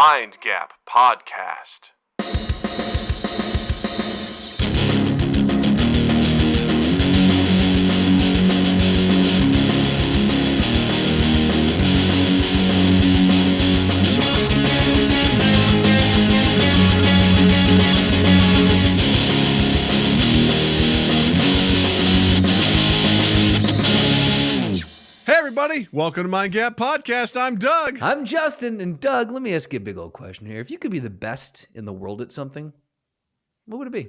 Mind Gap Podcast. Hey everybody, welcome to Mind Gap Podcast. I'm Doug. I'm Justin, and Doug, let me ask you a big old question here. If you could be the best in the world at something, what would it be?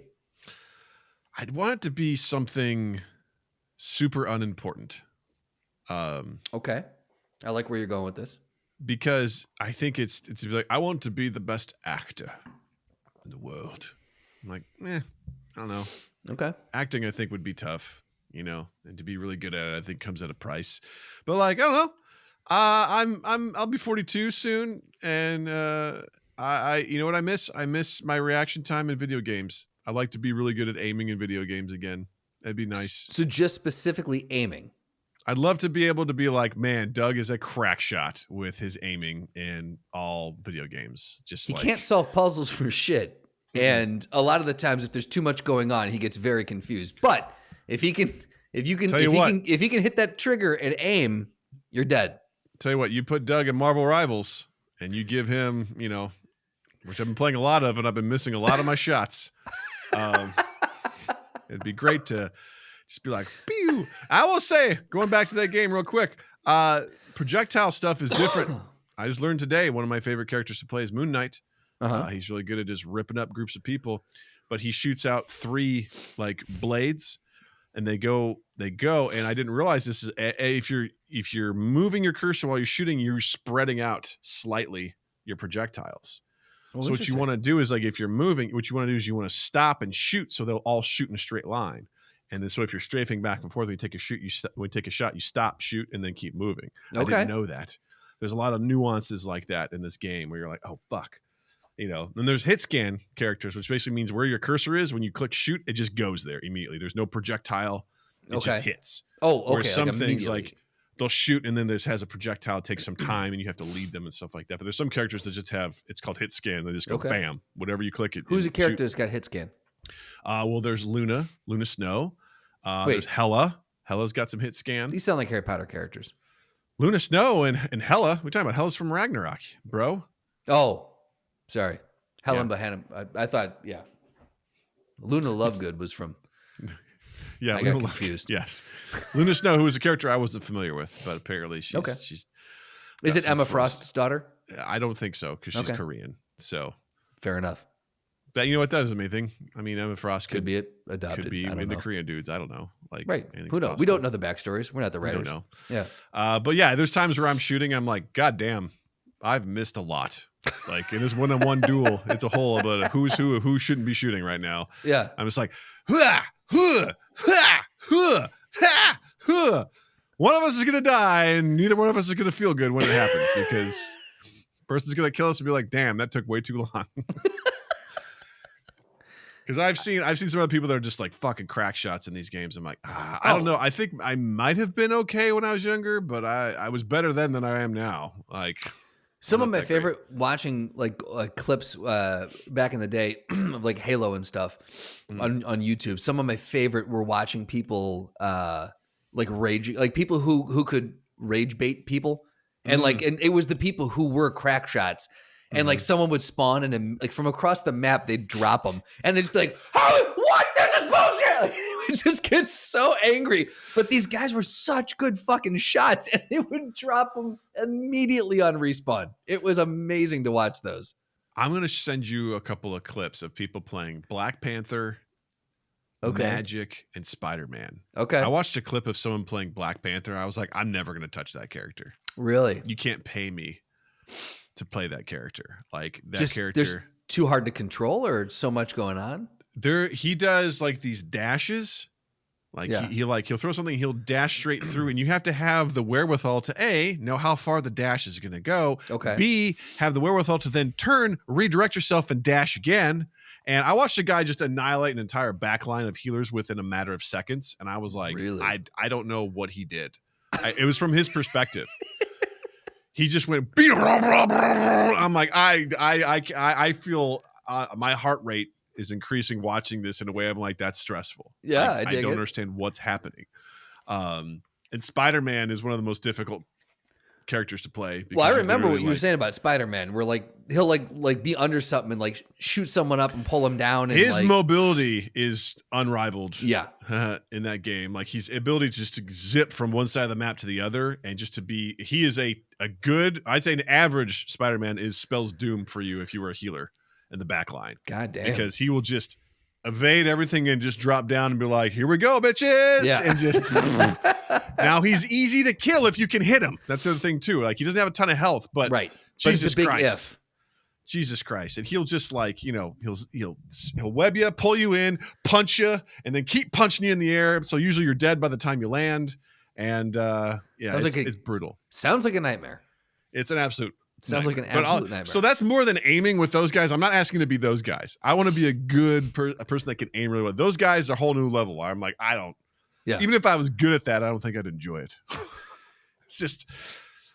I'd want it to be something super unimportant. Okay. I like where you're going with this. Because I think it's like, I want to be the best actor in the world. I'm like, I don't know. Okay. Acting, I think, would be tough, you know, and to be really good at it, I think comes at a price. But like, I don't know. I'll be 42 soon, and I you know what I miss? I miss my reaction time in video games. I like to be really good at aiming in video games again. That'd be nice. So just specifically aiming. I'd love to be able to be like, man, Doug is a crack shot with his aiming in all video games. Just He like, can't solve puzzles for shit. And a lot of the times, if there's too much going on, he gets very confused. But if he can hit that trigger and aim, you're dead. tell you what, you put Doug in Marvel Rivals and you give him, you know, which I've been playing a lot of, and I've been missing a lot of my shots. It'd be great to just be like, pew. I will say, going back to that game real quick, projectile stuff is different. I just learned today one of my favorite characters to play is Moon Knight. He's really good at just ripping up groups of people, but he shoots out 3 like blades, and they go, and I didn't realize this is if you're moving your cursor while you're shooting, you're spreading out slightly your projectiles. Oh, So what you want to do is, like, if you're moving, what you want to do is you want to stop and shoot, so they'll all shoot in a straight line. And then, so if you're strafing back and forth, when you take a shot, you stop, shoot, and then keep moving. Okay. I didn't know that. There's a lot of nuances like that in this game where you're like, oh fuck, you know. Then there's hit scan characters, which basically means where your cursor is when you click shoot, it just goes there immediately. There's no projectile; it just hits. Oh, okay. Whereas some things like they'll shoot and then this has a projectile, it takes some time and you have to lead them and stuff like that. But there's some characters that just have, it's called hit scan. They just go bam, whatever you click it. Who's a character that's got hit scan? Well, there's Luna Snow. There's Hela. Hela's got some hit scan. These sound like Harry Potter characters. Luna Snow and Hela. We're talking about Hela's from Ragnarok, bro. Oh, sorry. Helen Bahana. I thought, yeah. Luna Lovegood was from... Yeah, I got confused. Yes. Luna Snow, who is a character I wasn't familiar with, but apparently she's Is it Emma Frost's daughter? I don't think so, because she's Korean. So fair enough. But you know what? That doesn't mean anything. I mean, Emma Frost could be adopted. Could be into Korean dudes. I don't know. Like, right. Who knows? We don't know the backstories. We're not the writers. We don't know. Yeah. But yeah, there's times where I'm shooting. I'm like, God damn, I've missed a lot. Like in this one-on-one duel, it's a whole about who's who shouldn't be shooting right now. Yeah. I'm just like, one of us is gonna die, and neither one of us is gonna feel good when it happens, because the person's gonna kill us and be like, damn, that took way too long. Because I've seen some other people that are just like fucking crack shots in these games. I'm like, I don't know. I think I might have been okay when I was younger, but I was better then than I am now. Like, some of my favorite watching like clips back in the day of like Halo and stuff on YouTube. Some of my favorite were watching people like raging, like people who could rage bait people, and like, and it was the people who were crack shots. And like someone would spawn and like from across the map, they'd drop them and they'd just be like, "Oh, what? This is bullshit!" Like, it just gets so angry. But these guys were such good fucking shots, and they would drop them immediately on respawn. It was amazing to watch those. I'm gonna send you a couple of clips of people playing Black Panther, Magic, and Spider-Man. Okay. I watched a clip of someone playing Black Panther. I was like, I'm never gonna touch that character. Really? You can't pay me to play that character. Like that character, there's too hard to control, or so much going on. He does like these dashes. Like he'll throw something, he'll dash straight through, and you have to have the wherewithal to A, know how far the dash is going to go. Okay. B, have the wherewithal to then turn, redirect yourself, and dash again. And I watched a guy just annihilate an entire backline of healers within a matter of seconds, and I was like, really? I don't know what he did. It was from his perspective. he just went. I'm like, I feel my heart rate is increasing watching this in a way. I'm like, that's stressful. Yeah, I don't understand what's happening. And Spider-Man is one of the most difficult characters to play. Well, I remember what you were saying about Spider-Man, where like he'll like be under something and like shoot someone up and pull him down. And his mobility is unrivaled. Yeah, in that game, like his ability just to zip from one side of the map to the other, and just to be, he is a good, I'd say an average Spider-Man spells doom for you if you were a healer in the back line. God damn, because he will just evade everything and just drop down and be like, here we go, bitches. Yeah. And just now he's easy to kill if you can hit him. That's the other thing too. Like he doesn't have a ton of health, but right. Jesus but it's a big Christ. if. Jesus Christ. And he'll just like, he'll web you, pull you in, punch you, and then keep punching you in the air. So usually you're dead by the time you land. And it's brutal. Sounds like a nightmare. It's an absolute Sounds like an absolute nightmare. So that's more than aiming with those guys. I'm not asking to be those guys. I want to be a good a person that can aim really well. Those guys are a whole new level. I'm like, even if I was good at that, I don't think I'd enjoy it. It's just,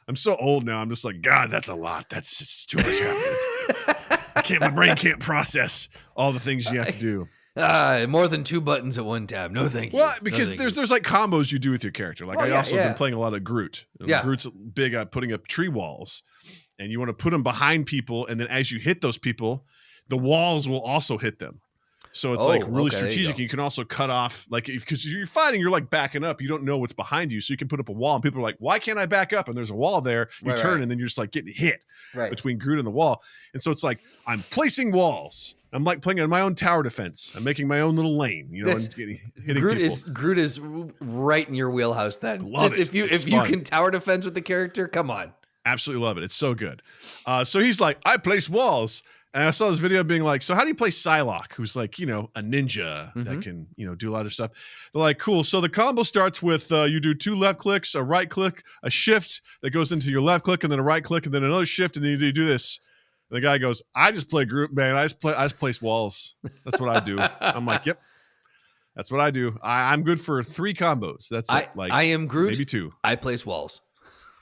I'm so old now. I'm just like, God, that's a lot. That's just too much happening. My brain can't process all the things you have to do. More than 2 buttons at one time. No, thank you. Well, because there's like combos you do with your character. Like I also been playing a lot of Groot. Groot's big at putting up tree walls. And you want to put them behind people, and then as you hit those people, the walls will also hit them. So it's like really strategic. You can also cut off, like, because you're fighting, you're like backing up. You don't know what's behind you, so you can put up a wall, and people are like, "Why can't I back up?" And there's a wall there. You turn, and then you're just like getting hit between Groot and the wall. And so it's like I'm placing walls. I'm like playing on my own tower defense. I'm making my own little lane. You know, and hitting Groot is right in your wheelhouse. Then if you can tower defense with the character, come on. Absolutely love it. It's so good. So he's like, I place walls. And I saw this video being like, so how do you play Psylocke, who's like, a ninja that can, do a lot of stuff. They're like, cool. So the combo starts with you do 2 left clicks, a right click, a shift that goes into your left click, and then a right click, and then another shift, and then you do this. And the guy goes, I just play group, man. I just place walls. That's what I do. I'm like, yep. That's what I do. I'm good for 3 combos. That's it. Like I am Groot. Maybe 2. I place walls.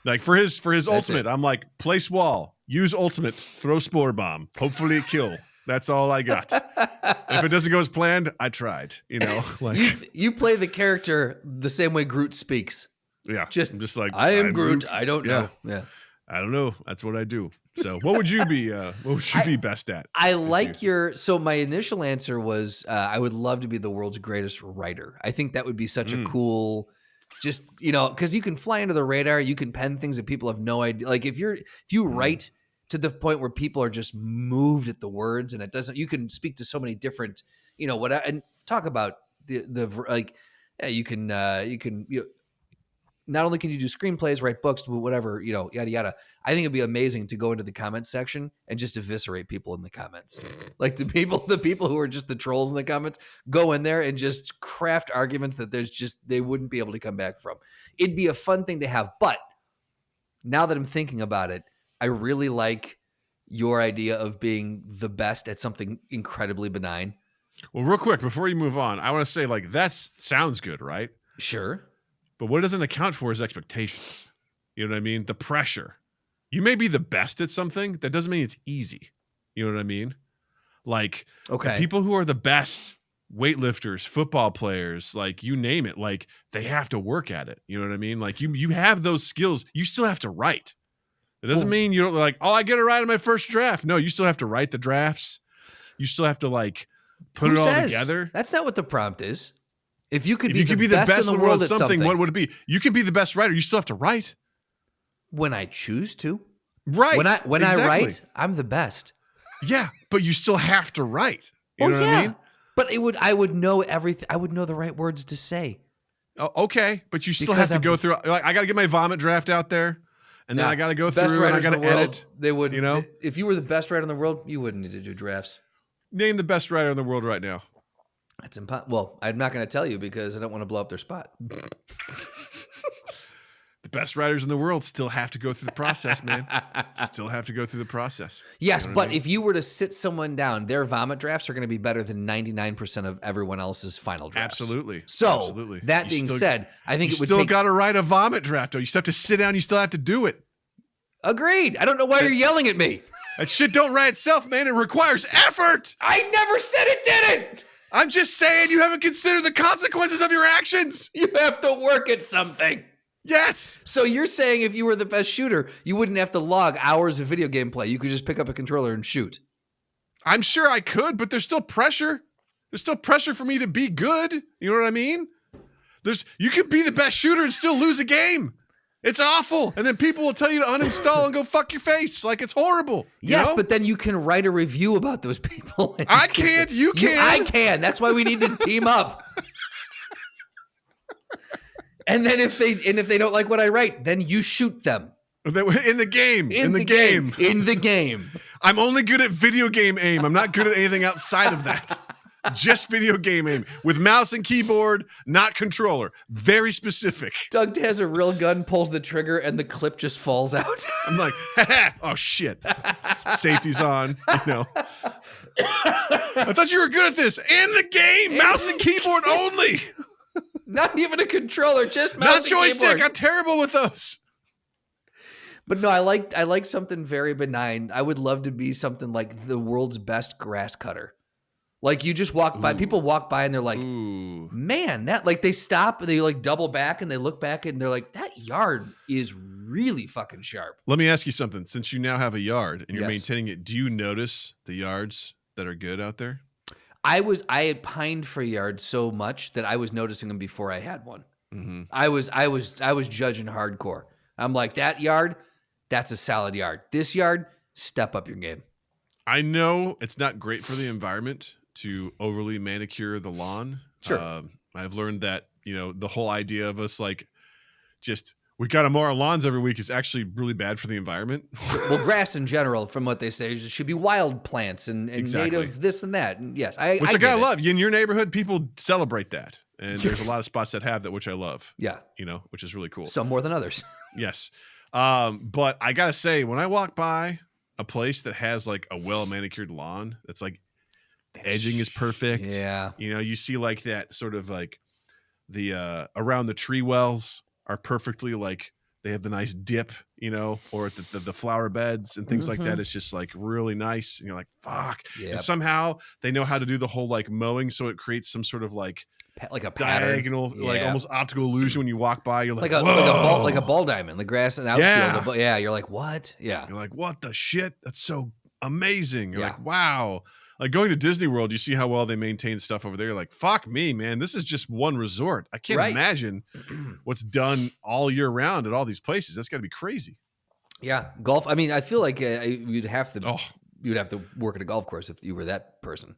Like for his ultimate, I'm like, place wall, use ultimate, throw spore bomb. Hopefully it kill. That's all I got. If it doesn't go as planned, I tried. Like you play the character the same way Groot speaks. Yeah, I'm just like I am Groot. I don't know. Yeah, I don't know. That's what I do. So what would you be? What would you be best at? I like your. So my initial answer was I would love to be the world's greatest writer. I think that would be such a cool. Just, because you can fly under the radar, you can pen things that people have no idea. Like if you write to the point where people are just moved at the words, and you can speak to so many different, and talk about you can not only can you do screenplays, write books, do whatever, yada yada. I think it'd be amazing to go into the comments section and just eviscerate people in the comments. Like the people who are just the trolls in the comments, go in there and just craft arguments that they wouldn't be able to come back from. It'd be a fun thing to have. But now that I'm thinking about it, I really like your idea of being the best at something incredibly benign. Well, real quick, before you move on, I want to say, like, that sounds good, right? Sure. But what it doesn't account for is expectations. You know what I mean? The pressure. You may be the best at something. That doesn't mean it's easy. You know what I mean? Like, the people who are the best weightlifters, football players, like you name it, like they have to work at it. You know what I mean? Like you have those skills. You still have to write. It doesn't mean you don't like, I get it right in my first draft. No, you still have to write the drafts. You still have to like put it all together. That's not what the prompt is. If you could be the best in the world at something, what would it be? You can be the best writer. You still have to write. When I choose to. Right. When I write, I'm the best. Yeah, but you still have to write. You know what I mean? But I would know everything. I would know the right words to say. Oh, okay, but you still have to go through. Like, I got to get my vomit draft out there, and then I got to go through and I got to edit. They would, if you were the best writer in the world, you wouldn't need to do drafts. Name the best writer in the world right now. That's impossible. Well, I'm not going to tell you because I don't want to blow up their spot. The best writers in the world still have to go through the process, man. Still have to go through the process. Yes, but if you were to sit someone down, their vomit drafts are going to be better than 99% of everyone else's final drafts. Absolutely. So, that being said, I think it would still got to write a vomit draft, though. You still have to sit down. You still have to do it. Agreed. I don't know why you're yelling at me. That shit don't write itself, man. It requires effort. I never said it didn't. I'm just saying you haven't considered the consequences of your actions. You have to work at something. Yes. So you're saying if you were the best shooter, you wouldn't have to log hours of video game play. You could just pick up a controller and shoot. I'm sure I could, but there's still pressure. There's still pressure for me to be good. You know what I mean? You can be the best shooter and still lose a game. It's awful. And then people will tell you to uninstall and go fuck your face. Like, it's horrible. Yes, know? but then you can write a review about those people. I can't. You can. I can. That's why we need to team up. And then if they don't like what I write, then you shoot them. In the game. In the game. In the game. I'm only good at video game aim. I'm not good at anything outside of that. Just video game aim with mouse and keyboard, not controller. Very specific. Doug has a real gun, pulls the trigger, and the clip just falls out. I'm like, oh shit. Safety's on, I thought you were good at this. In the game, mouse and keyboard only. Not even a controller, just mouse and joystick. keyboard. I'm terrible with those. But no, I like something very benign. I would love to be something like the world's best grass cutter. Like you just walk by, people walk by and they're like, man, that, like they stop and they like double back and they look back and they're like, that yard is really fucking sharp. Let me ask you something. Since you now have a yard and you're Yes. maintaining it, do you notice the yards that are good out there? I had pined for yards so much that I was noticing them before I had one. Mm-hmm. I was judging hardcore. I'm like, that yard, that's a solid yard. This yard, step up your game. I know it's not great for the environment to overly manicure the lawn. Sure. I've learned that, the whole idea of us like we got to mow our lawns every week is actually really bad for the environment. Well, grass in general, from what they say, should be wild plants and Exactly. native this and that. And yes, which I gotta get it. love. In your neighborhood, people celebrate that. And there's a lot of spots that have that, which I love. Yeah. Which is really cool. Some more than others. Yes. But I gotta say, when I walk by a place that has like a well manicured lawn, that's like the edging is perfect. Yeah. You see like that sort of like the around the tree wells are perfectly like they have the nice dip, or at the flower beds and things like that. It's just like really nice. And you're like, fuck. Yep. And somehow they know how to do the whole like mowing. So it creates some sort of like a pattern. diagonal, like almost optical illusion when you walk by. You're like, like a ball diamond, the grass and outfield. Yeah. You're like, what? Yeah. You're like, what the shit? That's so amazing. You're Yeah. like, wow. Like going to Disney World, you see how well they maintain stuff over there. You're like, fuck me, man. This is just one resort. I can't imagine what's done all year round at all these places. That's got to be crazy. Yeah. Golf. I mean, I feel like you'd have to work at a golf course if you were that person.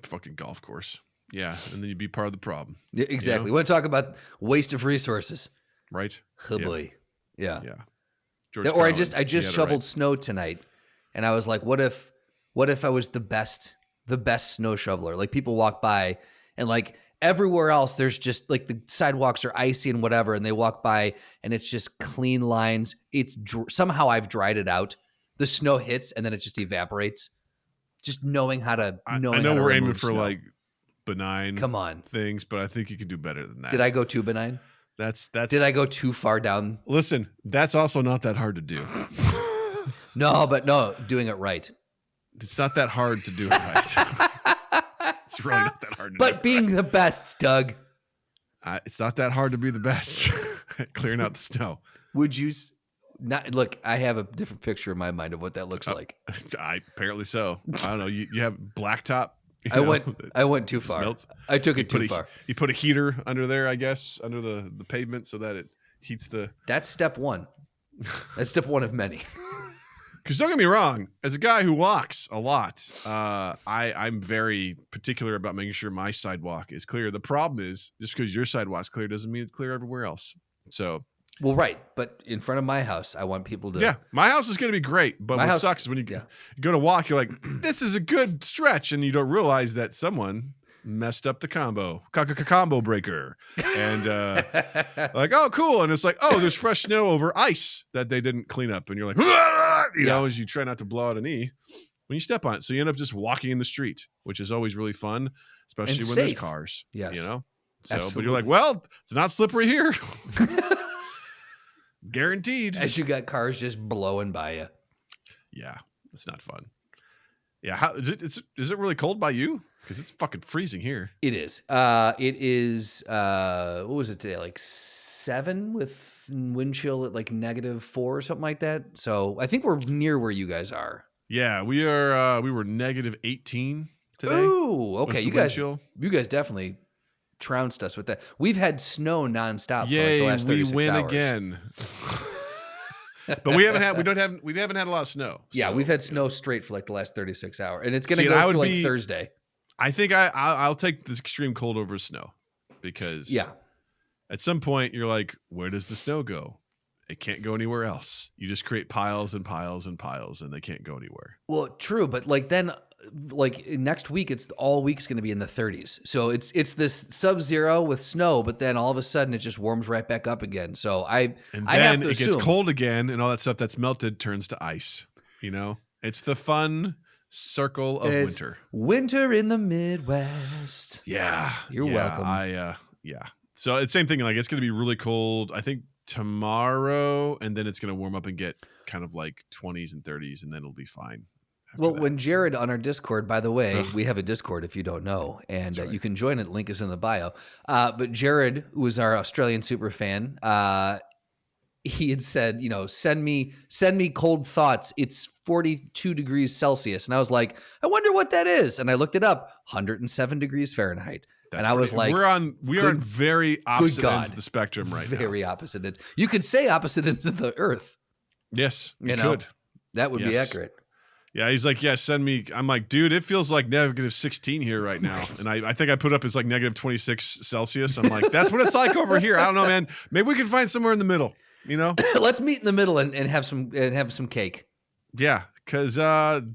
Fucking golf course. Yeah. And then you'd be part of the problem. Yeah, exactly. We want to talk about waste of resources. Right. Oh, boy. Yeah. Yeah. Or I just shoveled snow tonight and I was like, what if I was the best snow shoveler? Like people walk by and like everywhere else, there's just like the sidewalks are icy and whatever. And they walk by and it's just clean lines. Somehow I've dried it out. The snow hits and then it just evaporates. Just knowing how to, I know we're aiming for like benign things, but I think you can do better than that. Did I go too benign? Did I go too far down? Listen, that's also not that hard to do. No, doing it right. It's not that hard to do it right. It's really not that hard to do. But being the best, Doug. It's not that hard to be the best at clearing out the snow. Would you not look? I have a different picture in my mind of what that looks like. Apparently so. I don't know. You have blacktop. I went too far. Melts. I took it too far. You put a heater under there, I guess, under the pavement so that it heats the. That's step one. That's step one of many. Because don't get me wrong, as a guy who walks a lot, I'm very particular about making sure my sidewalk is clear. The problem is, just because your sidewalk's clear doesn't mean it's clear everywhere else. So, well, right, but in front of my house, I want people to. Yeah, my house is going to be great, but what sucks is when you go to walk, you're like, this is a good stretch, and you don't realize that someone messed up the combo breaker, and like, oh, cool, and it's like, oh, there's fresh snow over ice that they didn't clean up, and you're like, as you try not to blow out a knee when you step on it, so you end up just walking in the street, which is always really fun, especially when there's cars. Yes, So, absolutely. But you're like, well, it's not slippery here. Guaranteed. As you got cars just blowing by you. Yeah, it's not fun. Yeah, how is it? Is it really cold by you? Because it's fucking freezing here. It is. It is. What was it today? Like 7 with wind chill at like -4 or something like that. So I think we're near where you guys are. Yeah, we are. We were -18 today. Ooh, okay. You guys definitely trounced us with that. We've had snow nonstop for like Yay, the last 36 we win hours. again. But we haven't had a lot of snow. Yeah, so, we've had snow straight for like the last 36 hours, and it's going to See, go I through would like be- Thursday. I think I'll take this extreme cold over snow because at some point you're like, where does the snow go? It can't go anywhere else. You just create piles and piles and piles, and they can't go anywhere. Well, true, but like then, like next week, it's all week's going to be in the 30s. So it's this sub-zero with snow, but then all of a sudden it just warms right back up again. So I And I have then to it assume, gets cold again, and all that stuff that's melted turns to ice. You know, it's the fun circle of it's winter. Winter in the Midwest. Yeah, You're welcome. Yeah. So it's same thing. Like it's going to be really cold. I think tomorrow, and then it's going to warm up and get kind of like 20s and 30s, and then it'll be fine. Well, when Jared on our Discord, by the way, we have a Discord if you don't know, and you can join it. Link is in the bio. But Jared, who was our Australian super fan, he had said, send me cold thoughts. It's 42 degrees Celsius. And I was like, I wonder what that is. And I looked it up, 107 degrees Fahrenheit. That's and I was like, we are on very opposite ends of the spectrum right now. Very opposite ends. You could say opposite ends of the earth. Yes, you know, could. That would be accurate. Yeah, he's like, yeah, send me. I'm like, dude, it feels like -16 here right now. And I think I put up as like -26 Celsius. I'm like, that's what it's like over here. I don't know, man. Maybe we can find somewhere in the middle, Let's meet in the middle and have some cake. Yeah, because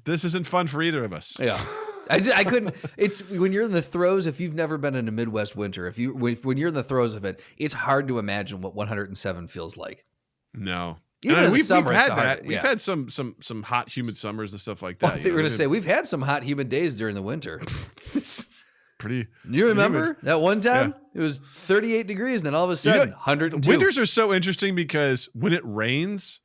this isn't fun for either of us. Yeah. I couldn't. It's when you're in the throes. If you've never been in a Midwest winter, when you're in the throes of it, it's hard to imagine what 107 feels like. No, even in the summer, we've it's had hard. that. We've had some hot, humid summers and stuff like that. Well, I think we're gonna say we've had some hot, humid days during the winter. It's pretty. You remember that one time? Yeah. It was 38 degrees, and then all of a sudden, 102. Winters are so interesting because when it rains,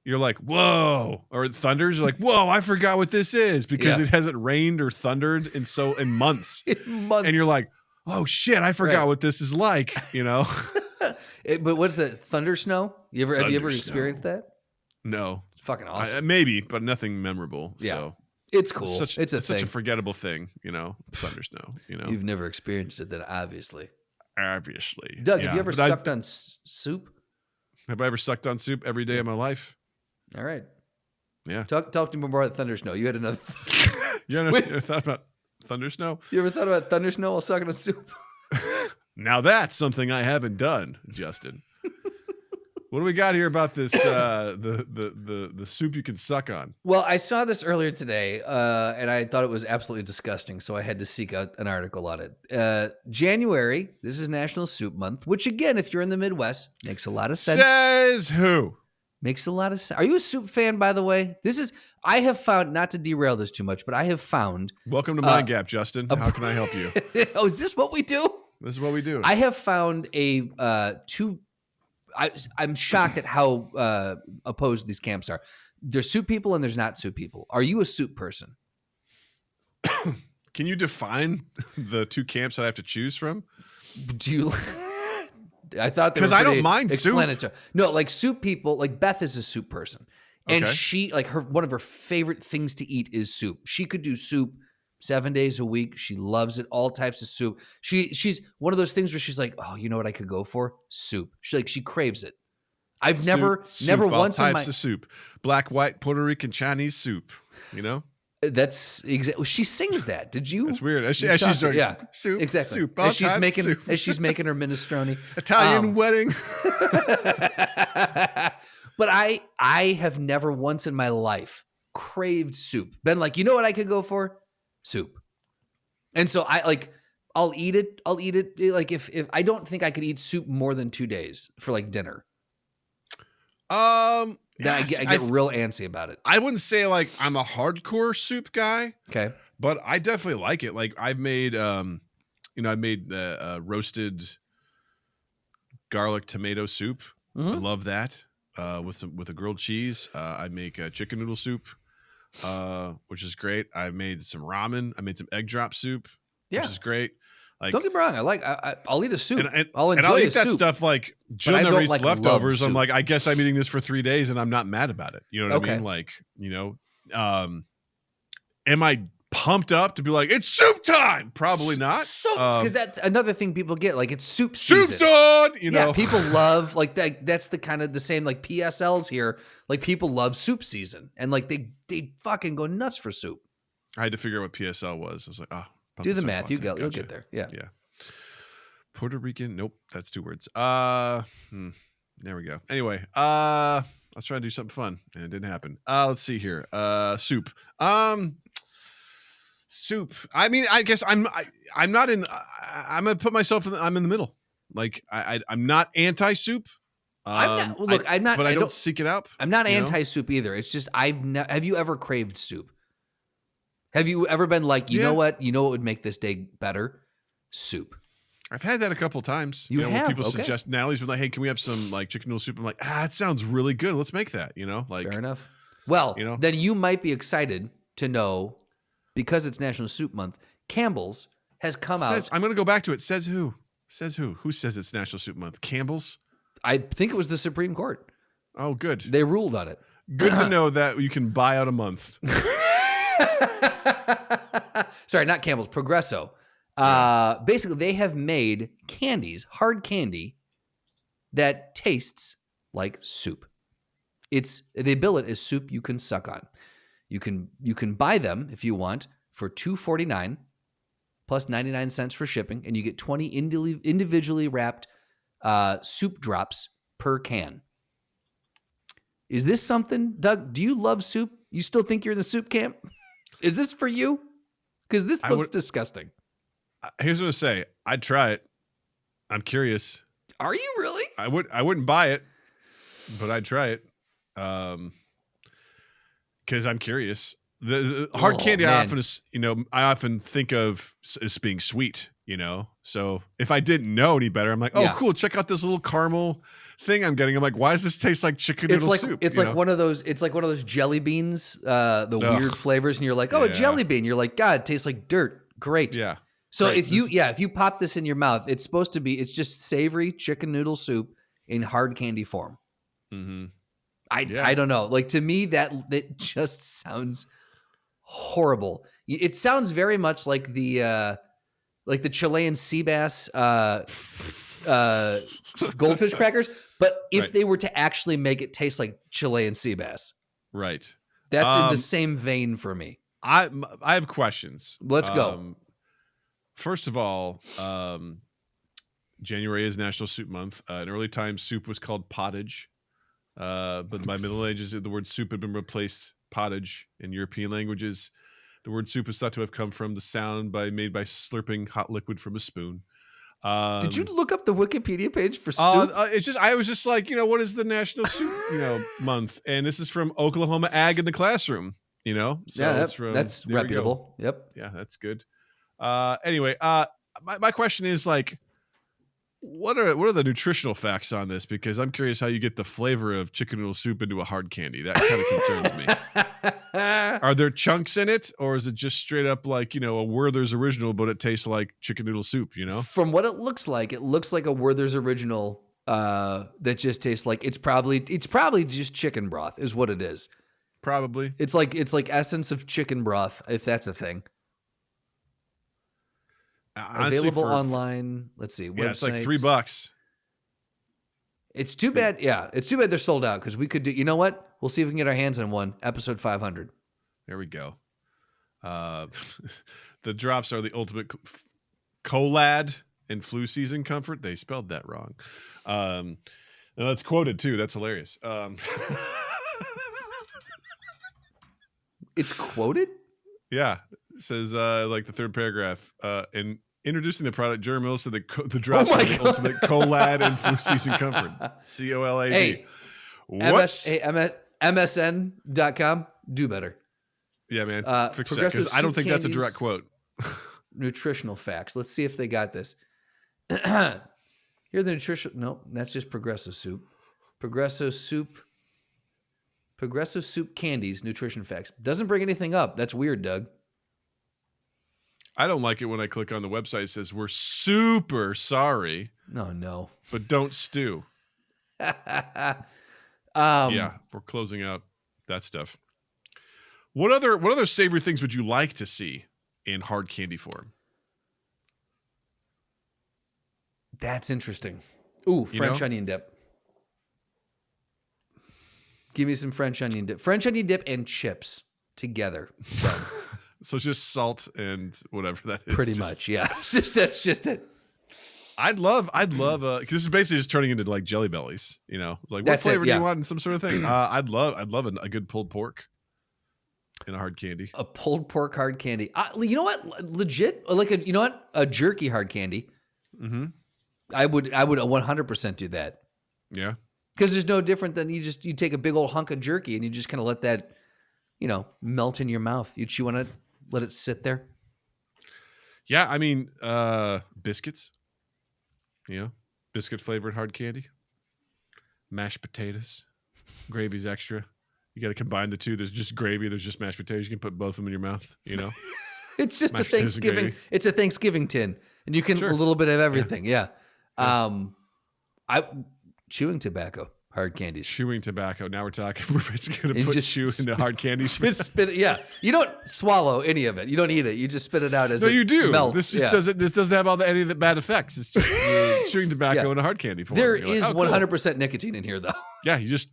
you're like, whoa, or it thunders, you're like, whoa, I forgot what this is because it hasn't rained or thundered in months. And you're like, oh shit, I forgot what this is like, But what's that? Thunder snow? Have you ever experienced that? No. It's fucking awesome. Maybe, but nothing memorable. Yeah. So it's cool. It's such a forgettable thing, thunder snow, You've never experienced it then, obviously. Obviously. Doug, have you ever sucked on soup? Have I ever sucked on soup every day of my life? All right. Yeah. Talk to me more about thunder snow. You had another. You ever thought about thunder snow? You ever thought about thunder snow while sucking on soup? Now that's something I haven't done, Justin. What do we got here about this? The soup you can suck on. Well, I saw this earlier today, and I thought it was absolutely disgusting. So I had to seek out an article on it. January. This is National Soup Month, which again, if you're in the Midwest, makes a lot of sense. Says who? Makes a lot of sense. Are you a soup fan, by the way? I have found, not to derail this too much, but I have found. Welcome to Mind Gap, Justin. How can I help you? Oh, is this what we do? This is what we do. I have found I'm shocked at how opposed these camps are. There's soup people and there's not soup people. Are you a soup person? Can you define the two camps that I have to choose from? Do you? I thought because I don't mind soup. No, like soup people. Like Beth is a soup person, and she one of her favorite things to eat is soup. She could do soup 7 days a week. She loves it. All types of soup. She's one of those things where she's like, oh, you know what I could go for? Soup. She craves it. I've never once all types of soup. Black, white, Puerto Rican, Chinese soup. That's exactly. She sings that. Did you? It's weird. As she's doing soup, exactly. Soup, as she's making her minestrone. Italian wedding. But I have never once in my life craved soup. Been like, you know what I could go for? Soup. And so I'll eat it. Like if I don't think I could eat soup more than 2 days for like dinner. I get real antsy about it. I wouldn't say like I'm a hardcore soup guy. Okay. But I definitely like it. Like I've made, I made the roasted garlic tomato soup. Mm-hmm. I love that. with a grilled cheese. I make a chicken noodle soup, which is great. I made some ramen. I made some egg drop soup, which is great. Like, don't get me wrong, I'll eat a soup. and I'll enjoy I'll a eat that soup, stuff like Jill I never don't, eats like, leftovers. love I'm soup. like, I guess I'm eating this for 3 days and I'm not mad about it. You know what I Okay. mean? Like, am I pumped up to be like, it's soup time? Probably not. Soups, because that's another thing people get. Like, it's soup season. Soup's on. Yeah, people love like that. That's the kind of the same like PSLs here. Like, people love soup season, and like they fucking go nuts for soup. I had to figure out what PSL was. I was like, Do the math. You'll get there. Yeah. Puerto Rican. Nope, that's 2 words. There we go. Anyway, I was trying to do something fun and it didn't happen. Let's see here. Soup. Soup. I mean, I guess I'm not in. I'm gonna put myself in. I'm in the middle. Like, I'm not anti-soup. I'm not. But I don't seek it out. I'm not anti-soup either. It's just have you ever craved soup? Have you ever been like, you know what would make this day better? Soup. I've had that a couple times. You know, have? when people Okay. suggest, Natalie's been like, hey, can we have some like chicken noodle soup? I'm like, it sounds really good. Let's make that, like. Fair enough. Well, then you might be excited to know, because it's National Soup Month, Campbell's has come out. I'm going to go back to it. Says who? Who says it's National Soup Month? Campbell's? I think it was the Supreme Court. Oh, good. They ruled on it. Good to know that you can buy out a month. Sorry, not Campbell's, Progresso. Basically, they have made candies, hard candy, that tastes like soup. They bill it as soup you can suck on. You can buy them if you want for $2.49 plus 99 cents for shipping, and you get 20 individually wrapped soup drops per can. Is this something, Doug? Do you love soup? You still think you're in the soup camp? Is this for you? Because this looks disgusting. Here's what I say. I'd try it. I'm curious. Are you really? I wouldn't buy it, but I'd try it. Because I'm curious. The hard candy, man. I often think of as being sweet. So if I didn't know any better, I'm like, cool. Check out this little caramel thing I'm getting. I'm like, why does this taste like chicken noodle soup? It's like one of those. It's like one of those jelly beans, the weird flavors, and you're like, a jelly bean. You're like, God, it tastes like dirt. Great. Yeah. So if you pop this in your mouth, it's supposed to be. It's just savory chicken noodle soup in hard candy form. Mm-hmm. I don't know. Like, to me, that just sounds horrible. It sounds very much like the Chilean sea bass goldfish crackers, but if they were to actually make it taste like Chilean sea bass. Right. That's in the same vein for me. I have questions. Let's go. First of all, January is National Soup Month. In early times, soup was called pottage. But by Middle Ages, the word soup had been replaced pottage in European languages. The word soup is thought to have come from the sound made by slurping hot liquid from a spoon. Did you look up the Wikipedia page for soup? I was just like, what is the National Soup, month? And this is from Oklahoma Ag in the Classroom, So that's reputable. Yep. Yeah, that's good. Anyway, my question is like, what are the nutritional facts on this? Because I'm curious how you get the flavor of chicken noodle soup into a hard candy. That kind of concerns me. Are there chunks in it, or is it just straight up like, a Werther's original, but it tastes like chicken noodle soup, From what it looks like a Werther's original that just tastes like it's probably just chicken broth is what it is. Probably. It's like essence of chicken broth, if that's a thing. Honestly, available online. Let's see. Yeah, it's like $3. It's too bad. Yeah, it's too bad they're sold out, because we could do. You know what? We'll see if we can get our hands on one. Episode 500. There we go. The drops are the ultimate colad and flu season comfort. They spelled that wrong. And that's quoted too. That's hilarious. It's quoted? Yeah. It says like the third paragraph. In introducing the product, General Mills said the drops are the ultimate colad and flu season comfort. COLAD. Hey, MSN.com, do better. Yeah, man. Fix that, because I don't think that's a direct quote. Nutritional facts. Let's see if they got this. Here are the nutritional. No, that's just Progresso soup. Progresso soup Progresso soup candies, nutrition facts. Doesn't bring anything up. That's weird, Doug. I don't like it when I click on the website. It says, we're super sorry, No. but don't stew. Yeah, we're closing out that stuff. What other savory things would you like to see in hard candy form? That's interesting. Ooh, French onion dip. Give me some French onion dip. French onion dip and chips together. So it's just salt and whatever that is. Pretty much, yeah. That's just it. I'd love, because this is basically just turning into like Jelly Bellies. You know, it's like, what That's flavor it, yeah. do you want? Some sort of thing. I'd love a good pulled pork in a hard candy. A pulled pork hard candy. You know what? Legit, like a jerky hard candy. Mm-hmm. I would 100% do that. Yeah. Because there's no different than you take a big old hunk of jerky and you just kind of let that, melt in your mouth. You chew on it, let it sit there. Yeah, I mean, biscuits. Biscuit flavored hard candy. Mashed potatoes. Gravy's extra. You got to combine the two. There's just gravy. There's just mashed potatoes. You can put both of them in your mouth. It's just Mashed a potatoes and Thanksgiving. gravy. It's a Thanksgiving tin, and you can Sure. a little bit of everything. Yeah. Chewing tobacco, hard candies. Chewing tobacco. Now we're talking. We're basically going to And put just chew into hard candies. Just spit it. Yeah. You don't swallow any of it. You don't eat it. You just spit it out as No, it you do. melts. This just doesn't. This doesn't have any of the bad effects. It's just chewing tobacco Yeah. in a hard candy form. There You're like, is oh, cool. 100% nicotine in here, though. Yeah, you just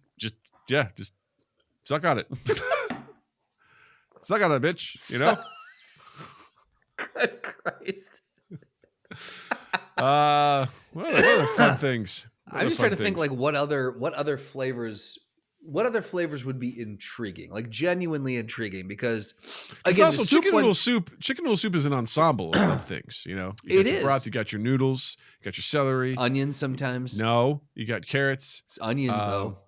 suck on it. Suck on it, bitch. Good Christ. What other fun things? I'm just trying to think like what other flavors would be intriguing, like genuinely intriguing, because It's again, also the soup chicken one- noodle soup. Chicken noodle soup is an ensemble of things. You got It your is. broth, you got your noodles, you got your celery. onions sometimes. No, you got carrots. It's onions though.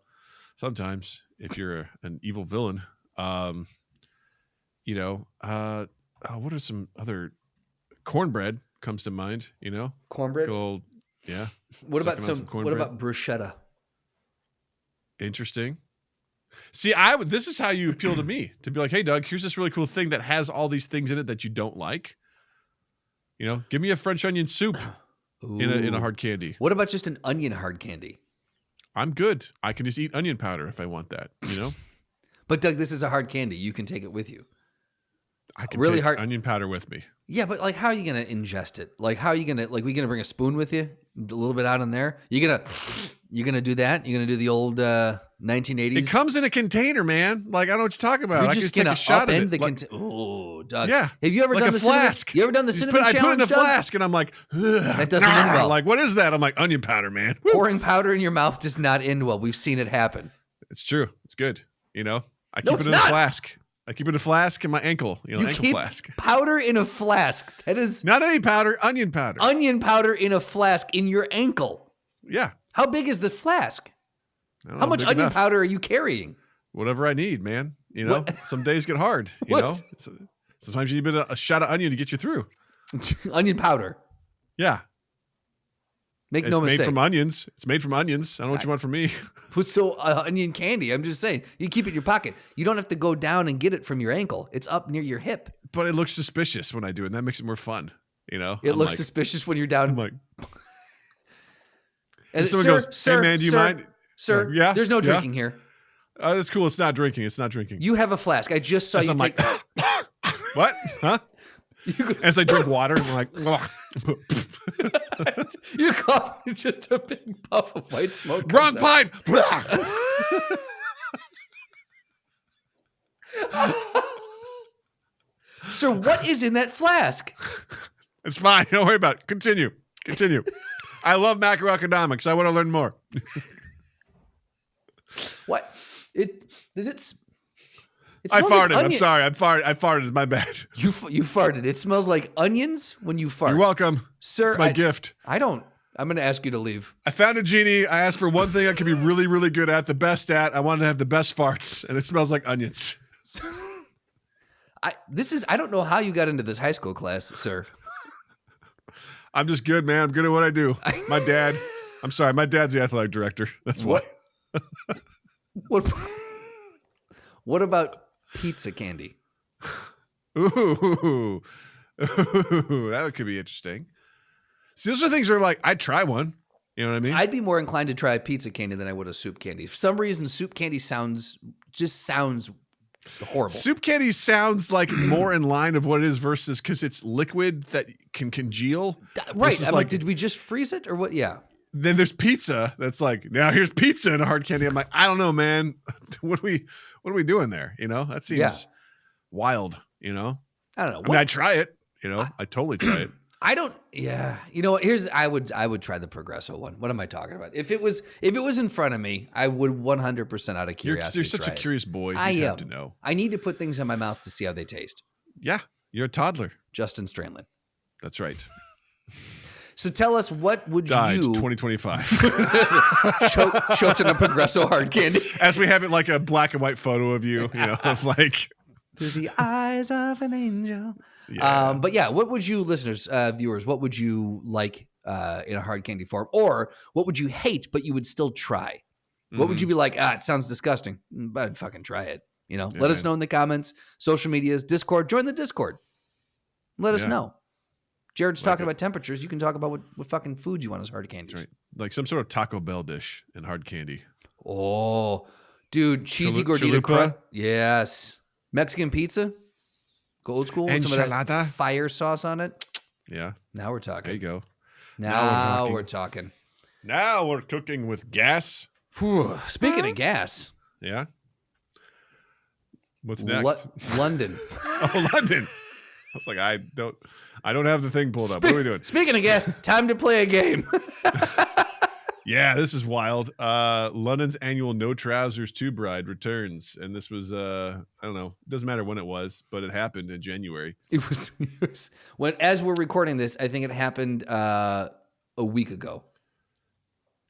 Sometimes, if you're an evil villain, what are some other cornbread comes to mind? Cornbread. Gold, yeah. What about sucking on some? What about bruschetta? Interesting. See, this is how you appeal to me, to be like, hey, Doug, here's this really cool thing that has all these things in it that you don't like. Give me a French onion soup in a Ooh. hard candy. What about just an onion hard candy? I'm good. I can just eat onion powder if I want that. But Doug, this is a hard candy. You can take it with you. I can Really take hard- onion powder with me. Yeah, but like, how are you gonna ingest it? Like, how are you gonna we gonna bring a spoon with you, a little bit out in there? You gonna do that? You gonna do the old 1980s? It comes in a container, man. Like, I don't know what you're talking about. You're I just can gonna just take a shot of upend it. the Like, Oh, Doug. yeah. Have you ever like done a the flask. Cinnamon, you ever done the cinnamon I put it in challenge, a Doug? flask, and I'm like, That doesn't end well. Like, what is that? I'm like, onion powder, man. Woo. Pouring powder in your mouth does not end well. We've seen it happen. It's true. It's good. I No, keep it it's in a not. flask. I keep it in a flask in my ankle. You ankle keep flask. powder in a flask. That is Not any powder, onion powder. onion powder in a flask in your ankle. Yeah. How big is the flask? I don't How know, much big onion enough. powder are you carrying? Whatever I need, man. What? Some days get hard. What's- Sometimes you need a shot of onion to get you through. Onion powder. Yeah. Make It's no made mistake. from onions. It's made from onions. I don't know what you want from me. So onion candy. I'm just saying, you keep it in your pocket. You don't have to go down and get it from your ankle. It's up near your hip. But it looks suspicious when I do it, and that makes it more fun. It I'm looks like, suspicious when you're down. I'm like, and someone sir, goes, sir, hey, man, do you sir, mind? Sir, Yeah, there's no yeah. drinking here. That's cool. It's not drinking. It's not drinking. You have a flask. I just saw As you I'm take. like, what? Huh? As I drink water, I'm like, You cough just a big puff of white smoke. wrong comes out. pipe. So what is in that flask? It's fine. Don't worry about it. Continue. I love macroeconomics. I want to learn more. What? It does it? It I smells like farted. I'm onion- sorry. I farted. It's my bad. You farted. It smells like onions when you fart. You're welcome. Sir, It's my gift. I don't. I'm going to ask you to leave. I found a genie. I asked for one thing I could be really, really good at, the best at. I wanted to have the best farts, and it smells like onions. I don't know how you got into this high school class, sir. I'm just good, man. I'm good at what I do. My dad's the athletic director. That's why. What? What about pizza candy? Ooh, that could be interesting. See, those are things where like I'd try one. You know what I mean? I'd be more inclined to try pizza candy than I would a soup candy. For some reason, soup candy sounds horrible. Soup candy sounds like more in line of what it is versus because it's liquid that can congeal. Right. I'm like, did we just freeze it or what? Yeah. Then there's pizza that's like, now here's pizza in a hard candy. I'm like, I don't know, man. What are we doing there? You know, that seems wild, you know? I don't know. I mean, I'd try it, you know, I'd totally try it. I don't. Yeah, you know what? I would try the Progresso one. What am I talking about? If it was in front of me, I would 100% out of curiosity. You're such a curious boy. I You am. have to know. I need to put things in my mouth to see how they taste. Yeah, you're a toddler. Justin Stranlin. That's right. So tell us, what would Died you 2025 choked in a Progresso hard candy? As we have it like a black and white photo of you know, of like through the eyes of an angel. Yeah. But yeah, what would you, listeners, viewers, what would you like in a hard candy form, or what would you hate but you would still try? What would you be like? It sounds disgusting, but I'd fucking try it. You know, let us know in the comments, social medias, Discord. Join the Discord. Let us know. Jared's talking about temperatures. You can talk about what fucking food you want as hard candies. Right. Like some sort of Taco Bell dish in hard candy. Oh, dude, cheesy gordita crust. Yes. Mexican pizza. Go old school with some of that fire sauce on it. Yeah. Now we're talking. There you go. Now we're talking. Now we're cooking with gas. Whew. Speaking of gas. Yeah. What's next? London. Oh, London. I was like, I don't have the thing pulled up. What are we doing? Speaking of gas, time to play a game. Yeah, this is wild. London's annual No Trousers 2 Bride returns. And this was, I don't know, it doesn't matter when it was, but it happened in January. It was when, as we're recording this, I think it happened a week ago.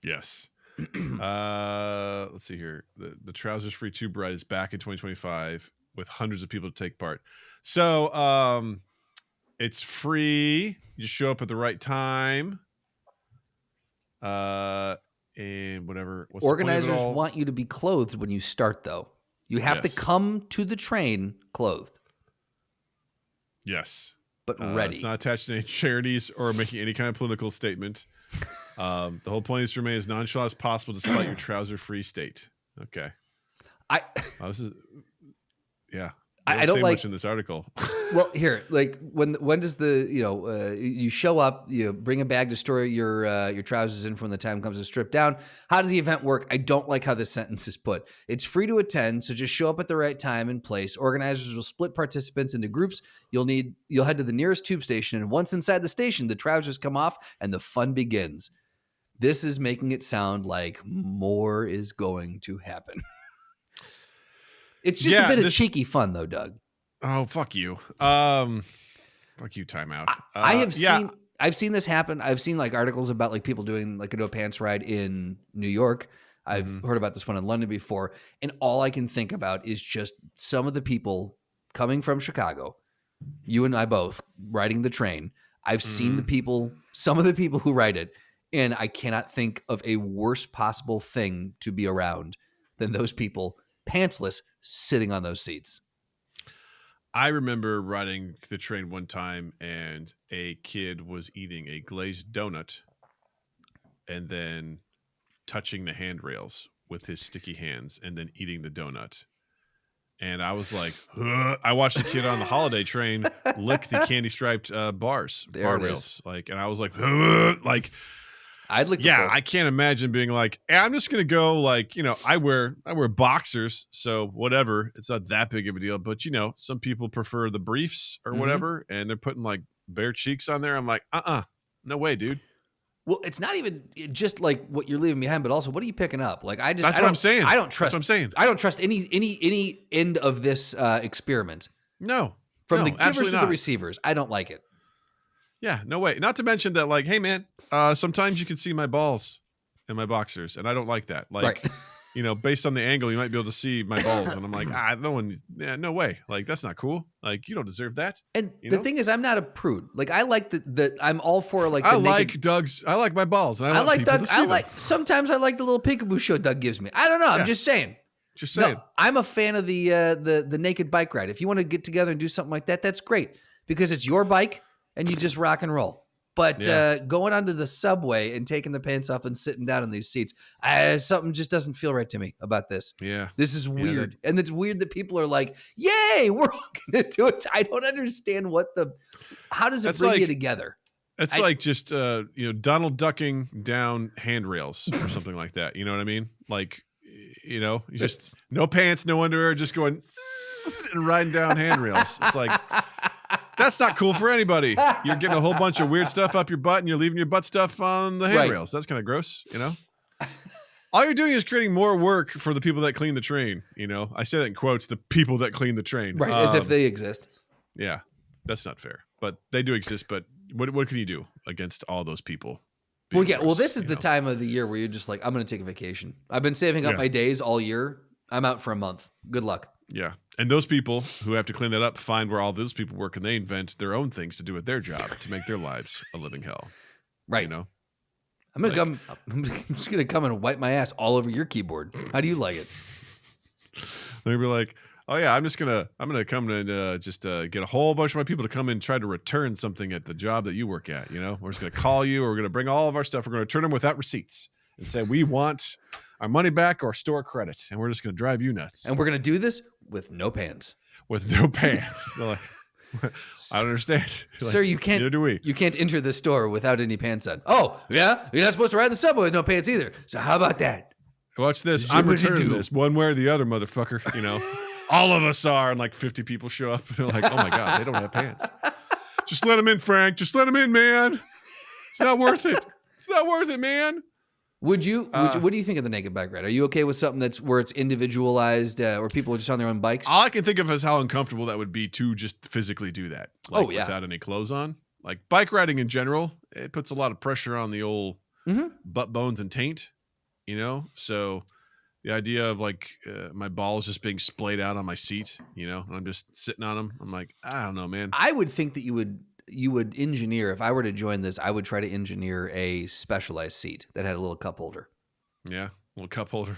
Yes. Let's see here. The Trousers Free 2 Bride is back in 2025 with hundreds of people to take part. So it's free. You just show up at the right time. And whatever. Organizers want you to be clothed when you start, though. You have to come to the train clothed. Yes. But ready. It's not attached to any charities or making any kind of political statement. The whole point is to remain as nonchalant as possible despite your trouser-free state. Okay. This is, yeah. I don't like much in this article. Well, here, like when does the you show up, you bring a bag to store your trousers in from the time comes to strip down. How does the event work? I don't like how this sentence is put. It's free to attend, so just show up at the right time and place. Organizers will split participants into groups. You'll head to the nearest tube station, and once inside the station, the trousers come off and the fun begins. This is making it sound like more is going to happen. It's just a bit of cheeky fun, though, Doug. Oh, fuck you. Fuck you, timeout. I've seen this happen. I've seen like articles about like people doing like a no pants ride in New York. I've heard about this one in London before. And all I can think about is just some of the people coming from Chicago, you and I both, riding the train. I've seen some of the people who ride it, and I cannot think of a worse possible thing to be around than those people pantsless sitting on those seats. I remember riding the train one time and a kid was eating a glazed donut and then touching the handrails with his sticky hands and then eating the donut. And I was like, ugh. I watched the kid on the holiday train lick the candy striped bar rails. Like, and I was like, ugh. Like, I'd lick. Yeah, I can't imagine being like, hey, I'm just gonna go. Like, you know, I wear boxers, so whatever. It's not that big of a deal. But you know, some people prefer the briefs or whatever, and they're putting like bare cheeks on there. I'm like, no way, dude. Well, it's not even just like what you're leaving behind, but also what are you picking up? Like, that's what I'm saying. I don't trust. That's what I'm saying. I don't trust any end of this experiment. No, from the givers to the receivers. I don't like it. Yeah, no way. Not to mention that, like, hey, man, sometimes you can see my balls in my boxers, and I don't like that. Like, right. You know, based on the angle, you might be able to see my balls, and I'm like, no way. Like, that's not cool. Like, you don't deserve that. And the thing is, I'm not a prude. Like, I like I'm all for like. I like my balls, and I like Doug. Sometimes I like the little peekaboo show Doug gives me. I don't know. I'm just saying. Just saying. No, I'm a fan of the naked bike ride. If you want to get together and do something like that, that's great because it's your bike and you just rock and roll. But going onto the subway and taking the pants off and sitting down in these seats, something just doesn't feel right to me about this. Yeah. This is weird. And it's weird that people are like, yay, we're all going to do it. I don't understand how does it bring you together? It's like just, Donald ducking down handrails or something like that. You know what I mean? Like, you just no pants, no underwear, just going and riding down handrails. It's like, that's not cool for anybody. You're getting a whole bunch of weird stuff up your butt and you're leaving your butt stuff on the handrails. That's kind of gross, All you're doing is creating more work for the people that clean the train, I say that in quotes, the people that clean the train. Right, as if they exist. Yeah, that's not fair. But they do exist, but what can you do against all those people? Well, this is the time of the year where you're just like, I'm going to take a vacation. I've been saving up my days all year. I'm out for a month. Good luck. Yeah. And those people who have to clean that up find where all those people work and they invent their own things to do at their job to make their lives a living hell. Right. I'm just going to come and wipe my ass all over your keyboard. How do you like it? They'll be like, oh yeah, I'm gonna come and just get a whole bunch of my people to come in and try to return something at the job that you work at. We're just gonna call you, or we're gonna bring all of our stuff. We're gonna return them without receipts and say we want our money back or store credit, and we're just gonna drive you nuts. And we're gonna do this with no pants. With no pants. They're like, I don't understand. Sir, you can't. Neither do we. You can't enter the store without any pants on. Oh yeah, you're not supposed to ride the subway with no pants either. So how about that? Watch this. I'm returning this one way or the other, motherfucker. All of us are, and like 50 people show up. And they're like, oh my God, they don't have pants. Just let them in, Frank. Just let them in, man. It's not worth it. It's not worth it, man. What do you think of the naked bike ride? Are you okay with something that's where it's individualized, where people are just on their own bikes? All I can think of is how uncomfortable that would be to just physically do that. Without any clothes on. Like bike riding in general, it puts a lot of pressure on the old butt bones and taint, So the idea of like my balls just being splayed out on my seat, and I'm just sitting on them. I'm like, I don't know, man. I would think that you would engineer, if I were to join this, I would try to engineer a specialized seat that had a little cup holder. Yeah, little cup holder.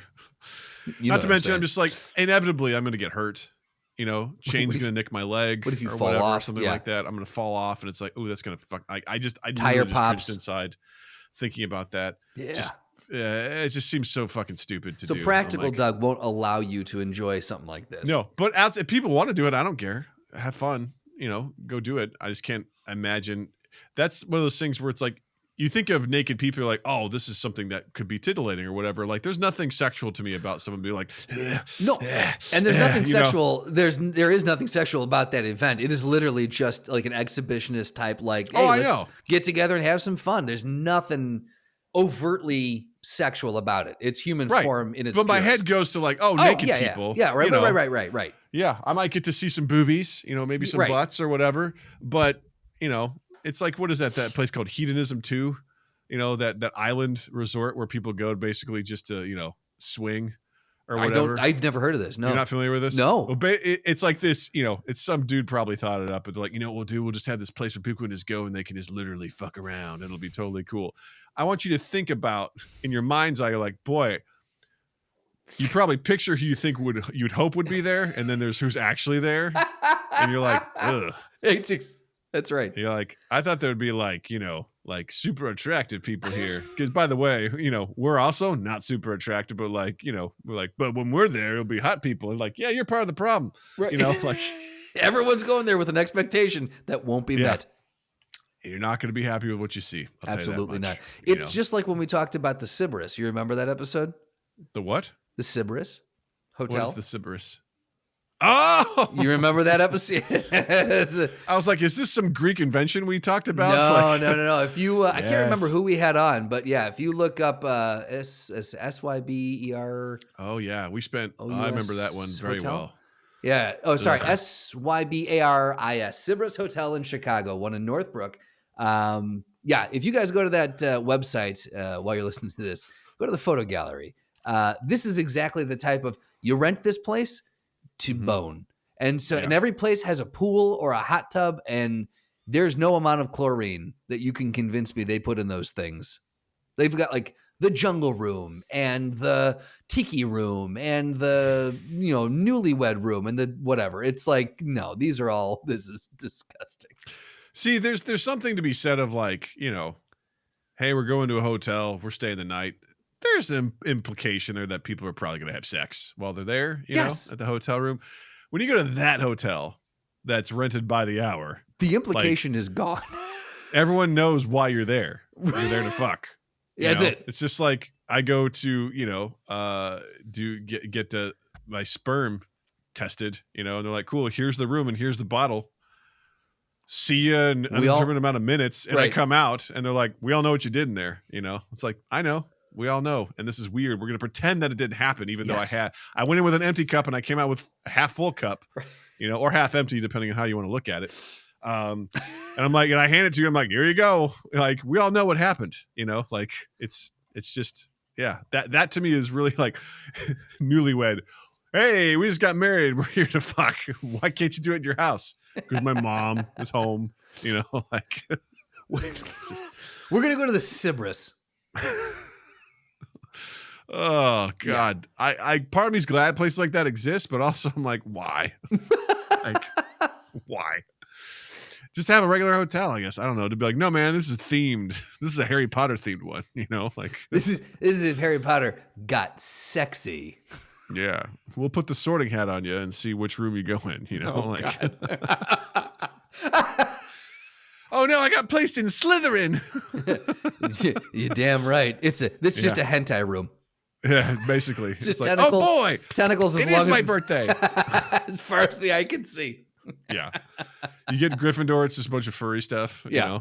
Not to mention, I'm just like, inevitably, I'm going to get hurt. Chain's going to nick my leg. What if you fall off? Or something like that. I'm going to fall off, and it's like, oh, that's going to fuck. I tire pops inside thinking about that. Yeah. It just seems so fucking stupid to do. So Practical Doug won't allow you to enjoy something like this. No, but if people want to do it, I don't care. Have fun. Go do it. I just can't imagine. That's one of those things where it's like, you think of naked people, you're like, oh, this is something that could be titillating or whatever. Like, there's nothing sexual to me about someone being like, no. And there's nothing sexual. There is nothing sexual about that event. It is literally just like an exhibitionist type, like, hey, let's get together and have some fun. There's nothing overtly sexual about it. It's human form in its But my head goes to like, naked people. Yeah, right. Yeah, I might get to see some boobies, maybe some butts or whatever. But, it's like, what is that place called? Hedonism 2? That island resort where people go basically just to, swing or whatever. I've never heard of this. No. You're not familiar with this? No. Well, it's like this, it's some dude probably thought it up, but they're like, what we'll do? We'll just have this place where people can just go and they can just literally fuck around. It'll be totally cool. I want you to think about, in your mind's eye, you're like, boy, you probably picture who you think you'd hope would be there, and then there's who's actually there, and you're like, ugh. That's right. You're like, I thought there would be like, like super attractive people here. Because by the way, we're also not super attractive, but like, we're like, but when we're there, it'll be hot people. And like, yeah, you're part of the problem. Right. Like everyone's going there with an expectation that won't be met. You're not going to be happy with what you see. Absolutely not. It's just like when we talked about the Sybaris. You remember that episode? The what? The Sybaris Hotel. What is the Sybaris? Oh, you remember that episode? I was like, is this some Greek invention we talked about? No. If you, I can't remember who we had on, but yeah, if you look up SYBER. Oh yeah, we spent. I remember that one very well. Yeah. Oh, sorry. SYBARIS, Sybaris Hotel in Chicago, one in Northbrook. Yeah. If you guys go to that website while you're listening to this, go to the photo gallery. This is exactly the type of, you rent this place to bone. And so, and every place has a pool or a hot tub, and there's no amount of chlorine that you can convince me they put in those things. They've got like the jungle room and the tiki room and the, newlywed room and the whatever. It's like, no, this is disgusting. See, there's something to be said of like, hey, we're going to a hotel, we're staying the night. There's an implication there that people are probably going to have sex while they're there, Yes. at the hotel room. When you go to that hotel that's rented by the hour, the implication is gone. Everyone knows why you're there. You're there to fuck. That's it. It's just like I go to, get my sperm tested, and they're like, cool, here's the room and here's the bottle. See you in an undetermined amount of minutes. And I come out and they're like, we all know what you did in there. It's like, I know. We all know. And this is weird. We're going to pretend that it didn't happen, even though I went in with an empty cup and I came out with a half full cup, or half empty, depending on how you want to look at it. And I'm like, and I hand it to you. I'm like, here you go. Like, we all know what happened, like it's just, yeah, that to me is really like newlywed. Hey, we just got married. We're here to fuck. Why can't you do it in your house? Because my mom is home, like. We're going to go to the Cerberus. Oh God. Yeah. I part of me's glad places like that exist, but also I'm like, why? Like, why? Just have a regular hotel, I guess. I don't know. To be like, no, man, this is themed. This is a Harry Potter themed one, like this is if Harry Potter got sexy. Yeah. We'll put the sorting hat on you and see which room you go in, Oh no, I got placed in Slytherin. You're damn right. This is just a hentai room. Yeah, basically. Just like, tentacles. Oh boy, tentacles. It is my birthday. As far as the eye can see. Yeah, you get Gryffindor. It's just a bunch of furry stuff. Yeah.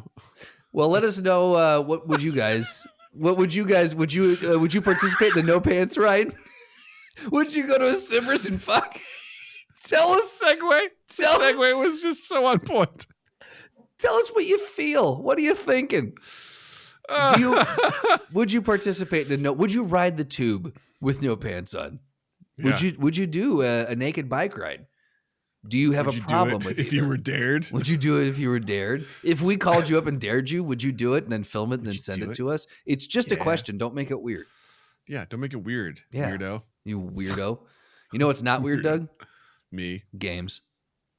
Well, let us know. What would you guys? Would you participate in the no pants ride? Would you go to a Cerberus and fuck? Tell us. Segue was just so on point. Tell us what you feel. What are you thinking? Would you participate in would you ride the tube with no pants on? Would you do a naked bike ride? Do you have a problem with it if you were dared? Would you do it if you were dared? If we called you up and dared you, would you do it and then film it and then send it to us? It's just a question. Don't make it weird. Yeah, don't make it weird, weirdo. You weirdo. You know what's not weird, Doug? Me. Games.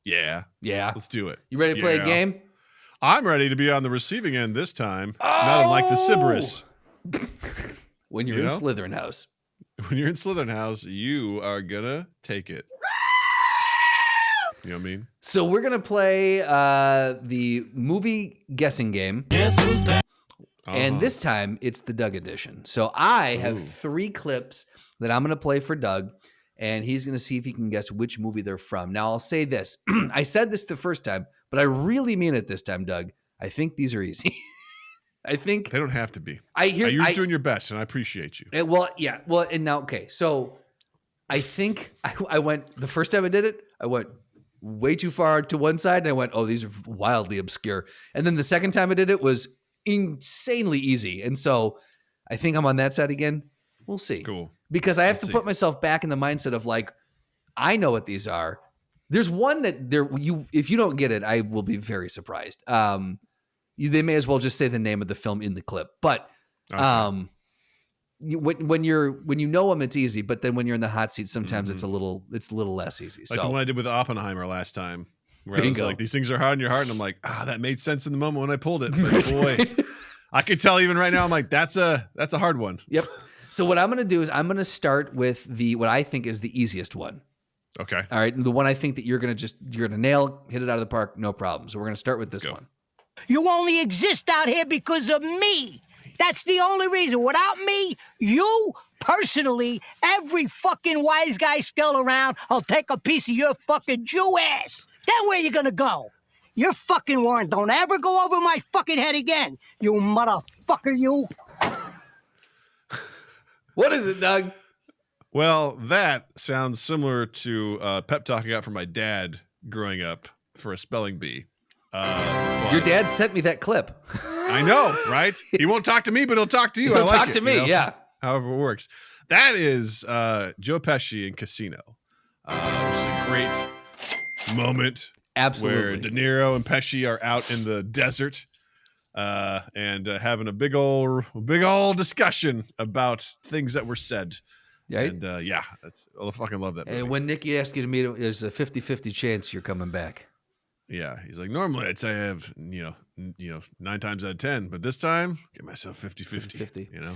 Yeah. Yeah. Let's do it. You ready to play a game? I'm ready to be on the receiving end this time. Not unlike the Cerberus. When you're in Slytherin house. When you're in Slytherin house, you are gonna take it. You know what I mean? So we're gonna play the movie guessing game. Guess who's back? And this time it's the Doug edition. So I have 3 clips that I'm gonna play for Doug, and he's gonna see if he can guess which movie they're from. Now I'll say this: I said this the first time, but I really mean it this time, Doug. I think these are easy. I think they don't have to be. You're doing your best, and I appreciate you. Well, yeah. Well, and now, okay. So I think I went the first time I did it. I went way too far to one side, and I went, "Oh, these are wildly obscure." And then the second time I did it was insanely easy, and so I think I'm on that side again. We'll see. Cool. Because I have to put myself back in the mindset of like, I know what these are. There's one that if you don't get it, I will be very surprised. They may as well just say the name of the film in the clip. But when you know them, it's easy. But then when you're in the hot seat, sometimes it's a little less easy. Like the one I did with Oppenheimer last time, where I was like, these things are hard in your heart, and I'm like, that made sense in the moment when I pulled it. But boy, I could tell even right now, I'm like, that's a hard one. Yep. So what I'm going to do is I'm going to start with what I think is the easiest one. Okay. All right. And the one I think that you're going to nail, hit it out of the park, no problem. So we're going to start with this one. You only exist out here because of me. That's the only reason. Without me, you personally, every fucking wise guy still around, I'll take a piece of your fucking Jew ass. Then where you gonna go? Your fucking warrant don't ever go over my fucking head again. You motherfucker, you. What is it, Doug? Well, that sounds similar to pep talk I got from my dad growing up for a spelling bee. Your dad sent me that clip. I know, right? He won't talk to me, but he'll talk to you. He'll talk to me, yeah. However it works. That is Joe Pesci in Casino. Which is a great moment. Absolutely. Where De Niro and Pesci are out in the desert. and having a big old discussion about things that were said. Right? And I fucking love that movie. And when Nikki asked you to meet him, there's a 50-50 chance you're coming back. Yeah, he's like, normally I'd say I have 9 times out of 10, but this time give myself 50-50. You know,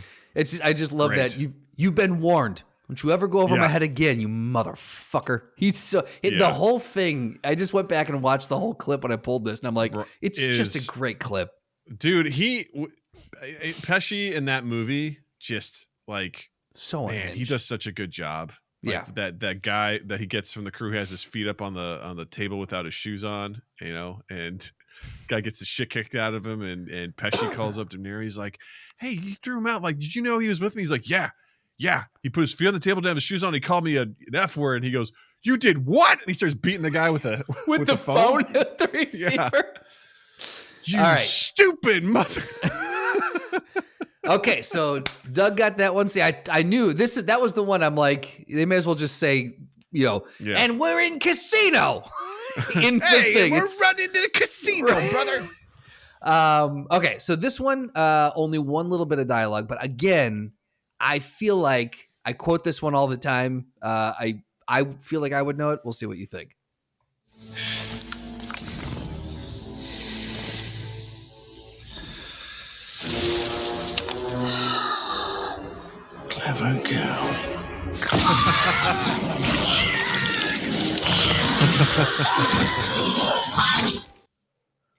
I just love Great. that you've been warned. Don't you ever go over my head again, you motherfucker. He's so the whole thing. I just went back and watched the whole clip when I pulled this, and I'm like, it's just a great clip, dude. Pesci in that movie, just like so man, unhinged. he does such a good job. Like, that guy that he gets from the crew has his feet up on the table without his shoes on, and guy gets the shit kicked out of him, and Pesci calls up De Niro. He's like, "Hey, you threw him out. Like, did you know he was with me?" He's like, "Yeah." He put his feet on the table, didn't have his shoes on. He called me an F word, and he goes, "You did what?" And he starts beating the guy with the phone, the receiver. You stupid mother. Okay, so Doug got that one. See, I knew that was the one. I'm like, they may as well just say, and we're in casino. In the thing. We're running to the casino, brother. Okay, so this one, only one little bit of dialogue, but again, I feel like I quote this one all the time. I feel like I would know it. We'll see what you think. Clever girl.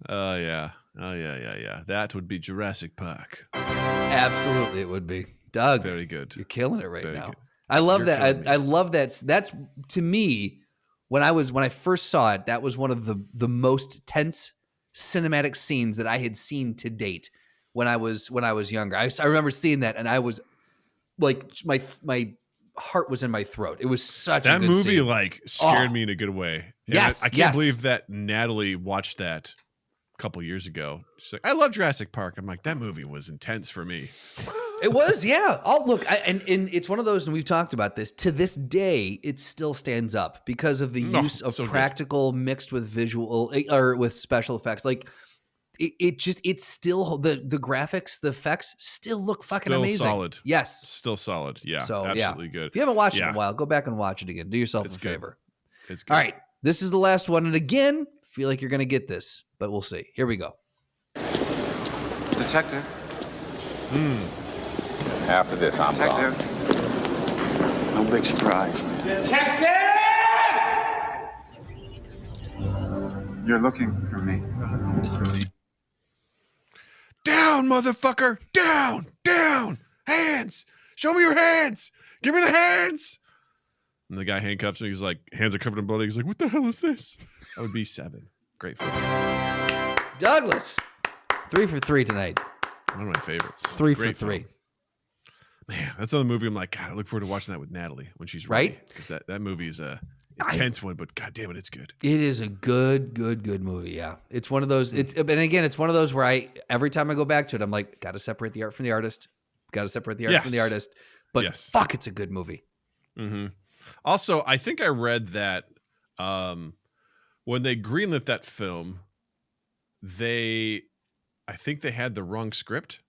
Oh yeah. That would be Jurassic Park. Absolutely, it would be. Doug, very good. You're killing it right Very now. good. I love You're that. I love that. That's to me when I first saw it. That was one of the most tense cinematic scenes that I had seen to date when I was younger. I remember seeing that, and I was like, my heart was in my throat. It was such a good movie. scene. Like scared me in a good way. And Yes, I can't believe that Natalie watched that a couple years ago. She's like, I love Jurassic Park. I'm like, that movie was intense for me. It was, yeah. Oh, look, and it's one of those, and we've talked about this. To this day, it still stands up because of the use of so practical mixed with visual or with special effects. Like it's still the graphics, the effects still look fucking Still amazing. solid. Yes. Still solid. Yeah. So absolutely good. If you haven't watched it in a while, go back and watch it again. Do yourself a favor. It's good. All right, this is the last one, and again, feel like you're gonna get this, but we'll see. Here we go. Detective. After this, I'm gone. Detective. No big surprise. Detective! You're looking for me. Down, motherfucker! Down! Hands! Show me your hands! Give me the hands! And the guy handcuffs me. He's like, hands are covered in blood. He's like, what the hell is this? That would be 7. Great film. Douglas, 3 for 3 tonight. One of my favorites. 3 Great for 3. film. Man, that's another movie. I'm like, God, I look forward to watching that with Natalie when she's ready. Right? Because that movie is a intense one, but God damn it, it's good. It is a good movie. Yeah, it's one of those. And again, it's one of those where every time I go back to it, I'm like, got to separate the art from the artist. Got to separate the art from the artist. But fuck, it's a good movie. Mm-hmm. Also, I think I read that when they greenlit that film, I think they had the wrong script.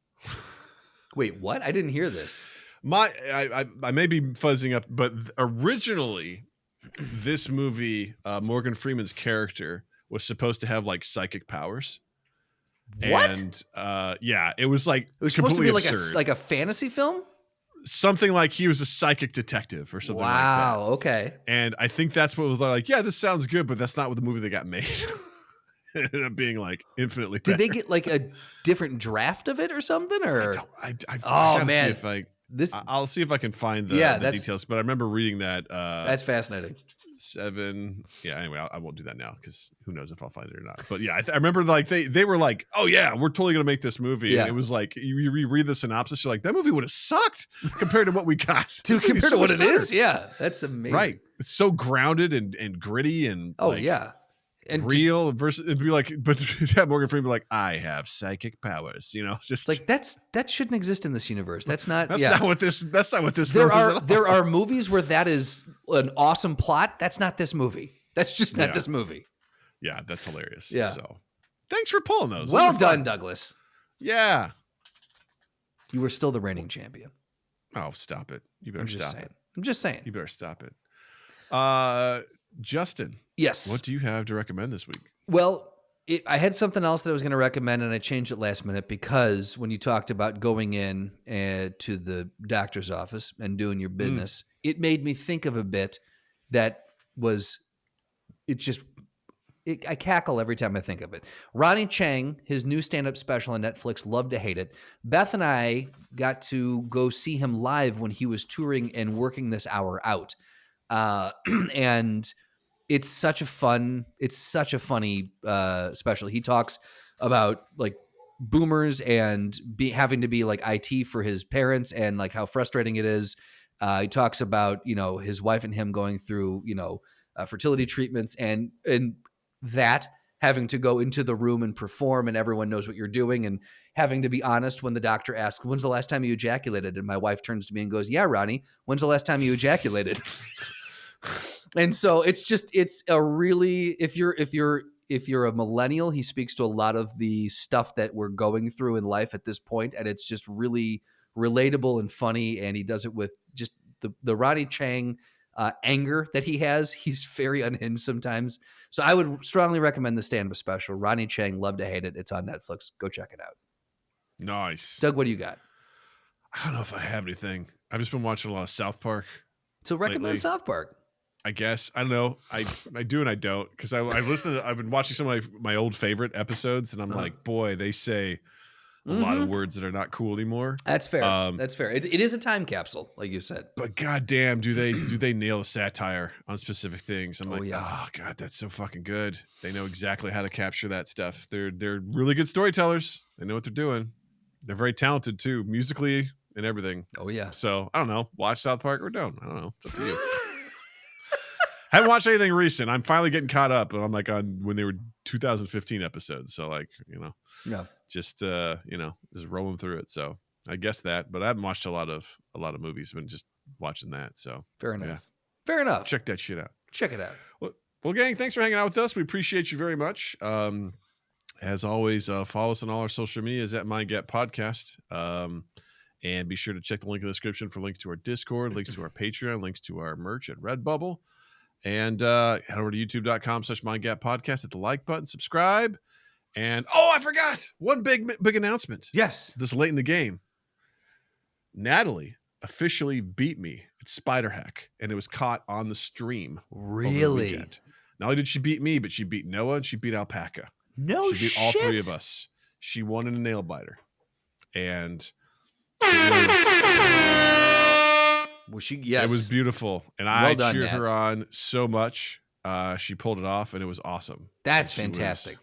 Wait, what? I didn't hear this. I may be fuzzing up, but originally this movie, Morgan Freeman's character was supposed to have like psychic powers. What? And it was like it was supposed to be absurd. like a fantasy film. Something like he was a psychic detective or something like that. Wow. Okay. And I think that's what was like. Yeah, this sounds good, but that's not what the movie they got made. It ended up being like infinitely better. Did they get like a different draft of it or something? Or I'll man, see I'll see if I can find the details. But I remember reading that. That's fascinating. 7. Yeah. Anyway, I won't do that now because who knows if I'll find it or not. But yeah, I remember like they were like, oh yeah, we're totally gonna make this movie. Yeah. And it was like you reread the synopsis, you're like, that movie would have sucked compared to what we got. Compared to what it is. Yeah, that's amazing. Right. It's so grounded and gritty and and real versus it'd be like, but have Morgan Freeman be like, I have psychic powers, just like that shouldn't exist in this universe. That's not what this there are there are movies where that is an awesome plot. That's not this movie. That's just not this movie. Yeah, that's hilarious. Yeah. So thanks for pulling those. Well done, Douglas. Yeah. You were still the reigning champion. Oh, stop it. You better I'm just stop saying. it. I'm just saying. You better stop it. Justin, Yes. what do you have to recommend this week? Well, I had something else that I was going to recommend, and I changed it last minute because when you talked about going in to the doctor's office and doing your business, it made me think of a bit that was, I cackle every time I think of it. Ronnie Chang, his new stand-up special on Netflix, Love to Hate It. Beth and I got to go see him live when he was touring and working this hour out. And it's such a funny special. He talks about like boomers and having to be like IT for his parents and like how frustrating it is. He talks about, his wife and him going through, fertility treatments and that having to go into the room and perform and everyone knows what you're doing and having to be honest when the doctor asks, when's the last time you ejaculated? And my wife turns to me and goes, yeah, Ronnie, when's the last time you ejaculated? And so it's a really, if you're a millennial, he speaks to a lot of the stuff that we're going through in life at this point, and it's just really relatable and funny. And he does it with just the Ronnie Chang anger that he has. He's very unhinged sometimes. So I would strongly recommend the stand-up special, Ronnie Chang, Love to Hate It. It's on Netflix. Go check it out. Nice. Doug, what do you got? I don't know if I have anything. I've just been watching a lot of South Park. So recommend lately. South Park. I guess. I don't know. I do and I don't, because I've been watching some of my old favorite episodes, and I'm like, boy, they say a lot of words that are not cool anymore. That's fair. That's fair. It is a time capsule, like you said. But goddamn, do they nail a satire on specific things? I'm like, yeah. oh god, that's so fucking good. They know exactly how to capture that stuff. They're really good storytellers. They know what they're doing. They're very talented too, musically and everything. Oh yeah. So I don't know. Watch South Park or don't. I don't know. It's up to you. I haven't watched anything recent. I'm finally getting caught up, and I'm like on when they were 2015 episodes. So like, just just rolling through it. So I guess that, but I haven't watched a lot of movies. I've been just watching that. So fair enough. Yeah. Fair enough. Check that shit out. Check it out. Well, gang, thanks for hanging out with us. We appreciate you very much. As always, follow us on all our social medias at MindGap Podcast. And be sure to check the link in the description for links to our Discord, links to our Patreon, links to our merch at Redbubble. And head over to youtube.com/MindGap Podcast. Hit the like button, subscribe. And I forgot one big announcement. Yes. This late in the game, Natalie officially beat me at Spider Hack, and it was caught on the stream. Really? Not only did she beat me, but she beat Noah and she beat Alpaca. No She beat shit. all three of us. She won in a nail biter. And it was beautiful. And I cheered her on so much. She pulled it off, and it was awesome. That's fantastic.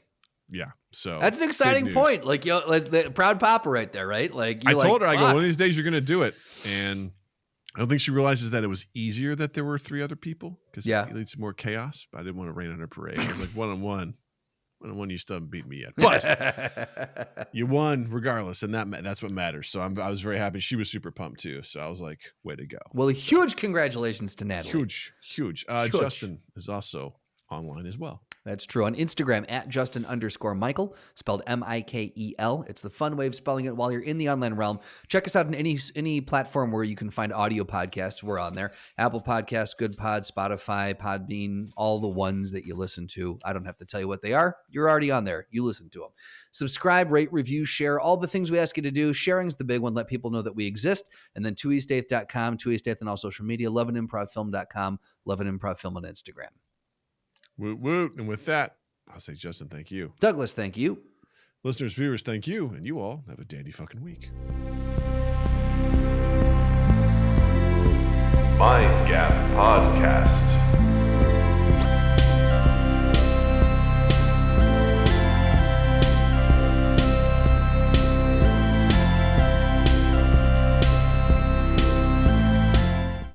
So that's an exciting point. Like, the proud papa right there, right? Like, I told her, I go, one of these days you're going to do it. And I don't think she realizes that it was easier that there were three other people, because it leads to more chaos. But I didn't want to rain on her parade. I was like, one-on-one, you still haven't beaten me yet. But you won regardless, and that's what matters. So I was very happy. She was super pumped too. So I was like, way to go. Well, a huge congratulations to Natalie. Huge. Justin is also online as well. That's true. On Instagram at Justin_Michael, spelled Mikel. It's the fun way of spelling it while you're in the online realm. Check us out on any platform where you can find audio podcasts. We're on there. Apple Podcasts, Good Pod, Spotify, Podbean, all the ones that you listen to. I don't have to tell you what they are. You're already on there. You listen to them. Subscribe, rate, review, share, all the things we ask you to do. Sharing's the big one. Let people know that we exist. And then twoeastdaith.com, twoeastdaith on all social media, loveandimprovfilm.com, loveandimprovfilm on Instagram. Woot woot. And with that, I'll say, Justin, thank you. Douglas, thank you. Listeners, viewers, thank you. And you all have a dandy fucking week.